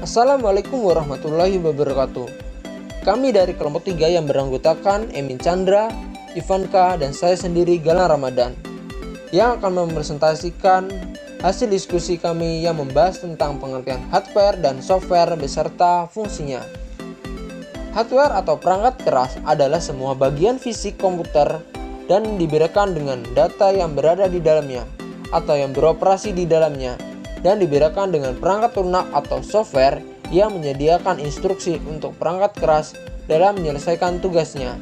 Assalamualaikum warahmatullahi wabarakatuh. Kami dari kelompok 3 yang beranggotakan Emin Chandra, Ivanka, dan saya sendiri Galang Ramadan yang akan mempresentasikan hasil diskusi kami yang membahas tentang pengertian hardware dan software beserta fungsinya. Hardware atau perangkat keras adalah semua bagian fisik komputer dan diberikan dengan data yang berada di dalamnya atau yang beroperasi di dalamnya, dan diberikan dengan perangkat lunak atau software yang menyediakan instruksi untuk perangkat keras dalam menyelesaikan tugasnya.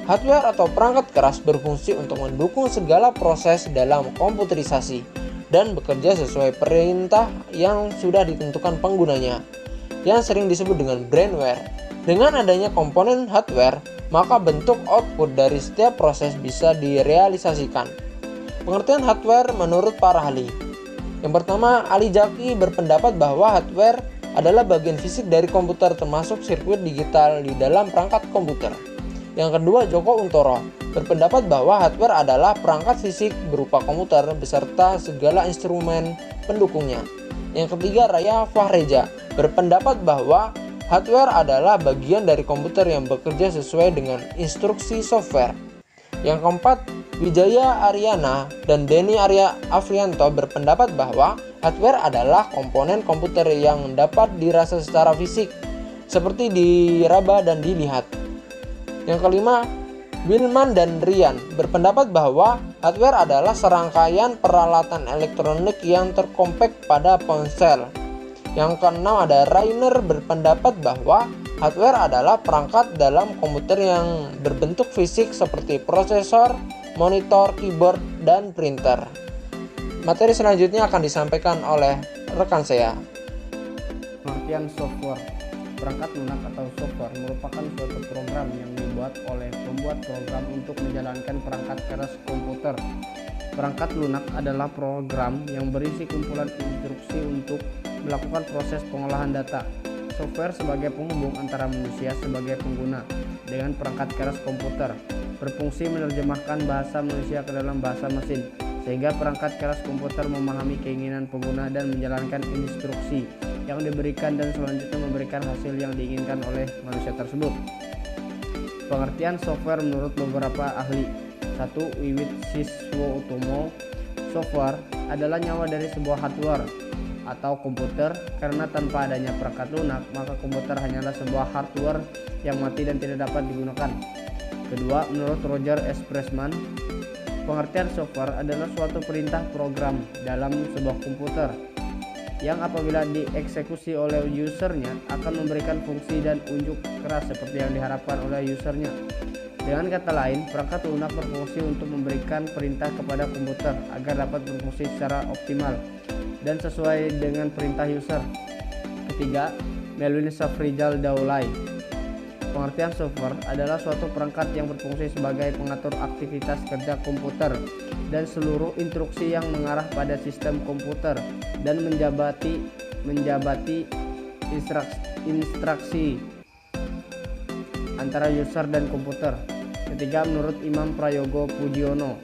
Hardware atau perangkat keras berfungsi untuk mendukung segala proses dalam komputerisasi dan bekerja sesuai perintah yang sudah ditentukan penggunanya, yang sering disebut dengan brainware. Dengan adanya komponen hardware, maka bentuk output dari setiap proses bisa direalisasikan. Pengertian hardware menurut para ahli. Yang pertama, Ali Jaki berpendapat bahwa hardware adalah bagian fisik dari komputer termasuk sirkuit digital di dalam perangkat komputer. Yang kedua, Joko Untoro berpendapat bahwa hardware adalah perangkat fisik berupa komputer beserta segala instrumen pendukungnya. Yang ketiga, Raya Fahreja berpendapat bahwa hardware adalah bagian dari komputer yang bekerja sesuai dengan instruksi software. Yang keempat, Wijaya Aryana dan Denny Arya Afrianto berpendapat bahwa hardware adalah komponen komputer yang dapat dirasa secara fisik, seperti diraba dan dilihat. Yang kelima, Wilman dan Rian berpendapat bahwa hardware adalah serangkaian peralatan elektronik yang terkompak pada ponsel. Yang keenam, ada Rainer berpendapat bahwa hardware adalah perangkat dalam komputer yang berbentuk fisik seperti prosesor, monitor, keyboard, dan printer. Materi selanjutnya akan disampaikan oleh rekan saya. Pengertian software. Perangkat lunak atau software merupakan suatu program yang dibuat oleh pembuat program untuk menjalankan perangkat keras komputer. Perangkat lunak adalah program yang berisi kumpulan instruksi untuk melakukan proses pengolahan data. Software sebagai penghubung antara manusia sebagai pengguna dengan perangkat keras komputer, berfungsi menerjemahkan bahasa manusia ke dalam bahasa mesin, sehingga perangkat keras komputer memahami keinginan pengguna dan menjalankan instruksi yang diberikan dan selanjutnya memberikan hasil yang diinginkan oleh manusia tersebut. Pengertian software menurut beberapa ahli. 1. Wiwit Siswotomo. Software adalah nyawa dari sebuah hardware atau komputer, karena tanpa adanya perangkat lunak maka komputer hanyalah sebuah hardware yang mati dan tidak dapat digunakan. Kedua, menurut Roger S. Pressman, pengertian software adalah suatu perintah program dalam sebuah komputer yang apabila dieksekusi oleh usernya akan memberikan fungsi dan unjuk keras seperti yang diharapkan oleh usernya. Dengan kata lain, perangkat lunak berfungsi untuk memberikan perintah kepada komputer agar dapat berfungsi secara optimal dan sesuai dengan perintah user. Ketiga, Melvin Safrizal Daulay. Pengertian software adalah suatu perangkat yang berfungsi sebagai pengatur aktivitas kerja komputer dan seluruh instruksi yang mengarah pada sistem komputer dan menjabati instruksi antara user dan komputer. Ketiga, menurut Imam Prayogo Pudiono,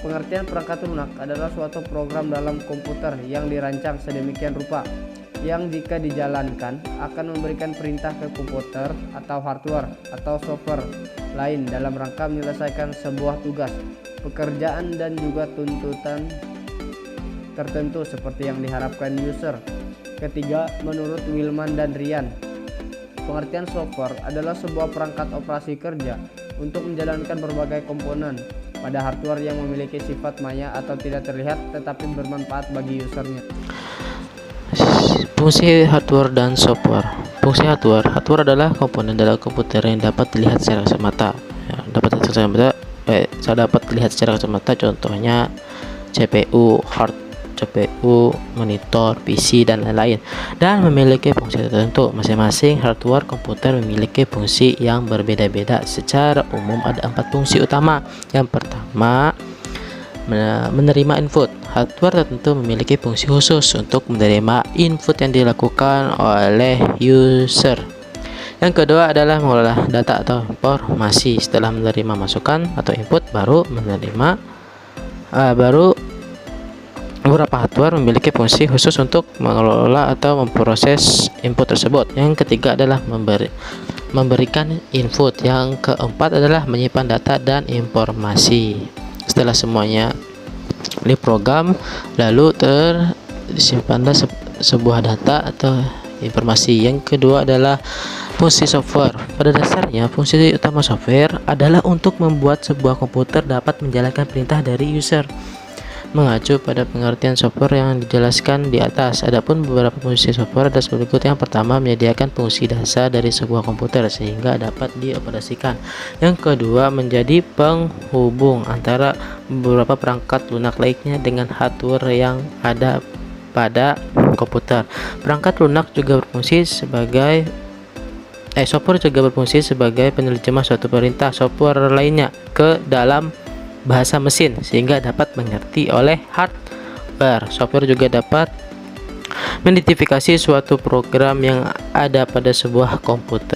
pengertian perangkat lunak adalah suatu program dalam komputer yang dirancang sedemikian rupa yang jika dijalankan akan memberikan perintah ke komputer atau hardware atau software lain dalam rangka menyelesaikan sebuah tugas, pekerjaan dan juga tuntutan tertentu seperti yang diharapkan user. Ketiga, menurut Wilman dan Rian, pengertian software adalah sebuah perangkat operasi kerja untuk menjalankan berbagai komponen pada hardware yang memiliki sifat maya atau tidak terlihat tetapi bermanfaat bagi usernya. Fungsi hardware dan software. Fungsi hardware adalah komponen dalam komputer yang dapat dilihat secara kasat mata. Dapat dilihat secara kasat mata, contohnya CPU, monitor, PC, dan lain-lain, dan memiliki fungsi tertentu. Masing-masing hardware komputer memiliki fungsi yang berbeda-beda. Secara umum ada 4 fungsi utama. Yang pertama, menerima input. Hardware tertentu memiliki fungsi khusus untuk menerima input yang dilakukan oleh user. Yang kedua adalah mengolah data atau informasi. Setelah menerima masukan atau input, baru Beberapa hardware memiliki fungsi khusus untuk mengelola atau memproses input tersebut. Yang ketiga adalah memberikan input. Yang keempat adalah menyimpan data dan informasi. Setelah semuanya diprogram, lalu tersimpanlah sebuah data atau informasi. Yang kedua adalah fungsi software. Pada dasarnya, fungsi utama software adalah untuk membuat sebuah komputer dapat menjalankan perintah dari user, mengacu pada pengertian software yang dijelaskan di atas. Adapun beberapa fungsi software ada berikut. Yang pertama, menyediakan fungsi dasar dari sebuah komputer sehingga dapat dioperasikan. Yang kedua, menjadi penghubung antara beberapa perangkat lunak lainnya dengan hardware yang ada pada komputer. Perangkat lunak juga berfungsi sebagai software juga berfungsi sebagai penerjemah suatu perintah software lainnya ke dalam bahasa mesin sehingga dapat mengerti oleh hardware. Software juga dapat mengidentifikasi suatu program yang ada pada sebuah komputer.